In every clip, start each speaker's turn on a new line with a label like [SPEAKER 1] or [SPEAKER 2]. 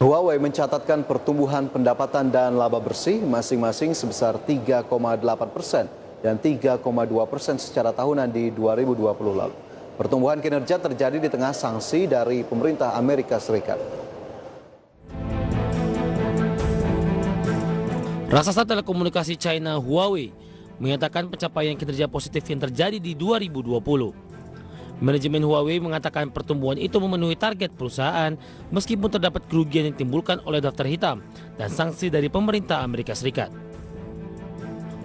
[SPEAKER 1] Huawei mencatatkan pertumbuhan pendapatan dan laba bersih masing-masing sebesar 3,8% dan 3,2% secara tahunan di 2020 lalu. Pertumbuhan kinerja terjadi di tengah sanksi dari pemerintah Amerika Serikat.
[SPEAKER 2] Raksasa telekomunikasi China Huawei menyatakan pencapaian kinerja positif yang terjadi di 2020. Manajemen Huawei mengatakan pertumbuhan itu memenuhi target perusahaan meskipun terdapat kerugian yang ditimbulkan oleh daftar hitam dan sanksi dari pemerintah Amerika Serikat.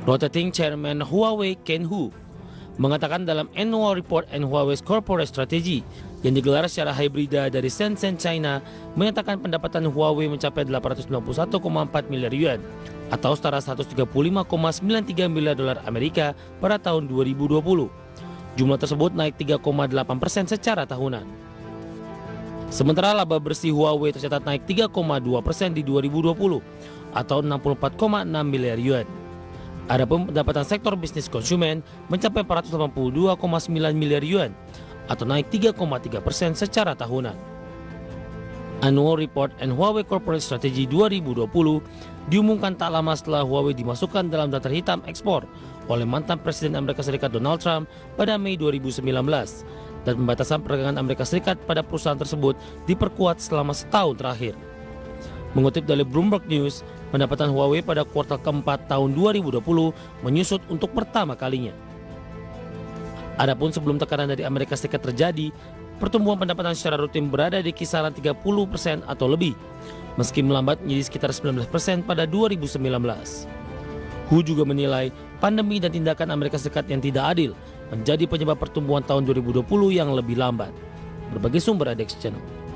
[SPEAKER 2] Rotating Chairman Huawei Ken Hu mengatakan dalam Annual Report and Huawei's Corporate Strategy yang digelar secara hibrida dari Shenzhen, China, menyatakan pendapatan Huawei mencapai 891,4 miliar yuan atau setara 135,93 miliar dolar Amerika pada tahun 2020. Jumlah tersebut naik 3,8% secara tahunan. Sementara laba bersih Huawei tercatat naik 3,2% di 2020 atau 64,6 miliar yuan. Adapun pendapatan sektor bisnis konsumen mencapai 482,9 miliar yuan atau naik 3,3% secara tahunan. Annual Report and Huawei Corporate Strategy 2020 diumumkan tak lama setelah Huawei dimasukkan dalam daftar hitam ekspor oleh mantan Presiden Amerika Serikat Donald Trump pada Mei 2019 dan pembatasan perdagangan Amerika Serikat pada perusahaan tersebut diperkuat selama setahun terakhir. Mengutip dari Bloomberg News, pendapatan Huawei pada kuartal keempat tahun 2020 menyusut untuk pertama kalinya. Adapun sebelum tekanan dari Amerika Serikat terjadi, pertumbuhan pendapatan secara rutin berada di kisaran 30% atau lebih, meski melambat menjadi sekitar 19% pada 2019. Hu juga menilai pandemi dan tindakan Amerika Serikat yang tidak adil menjadi penyebab pertumbuhan tahun 2020 yang lebih lambat. Berbagai sumber ada di Channel.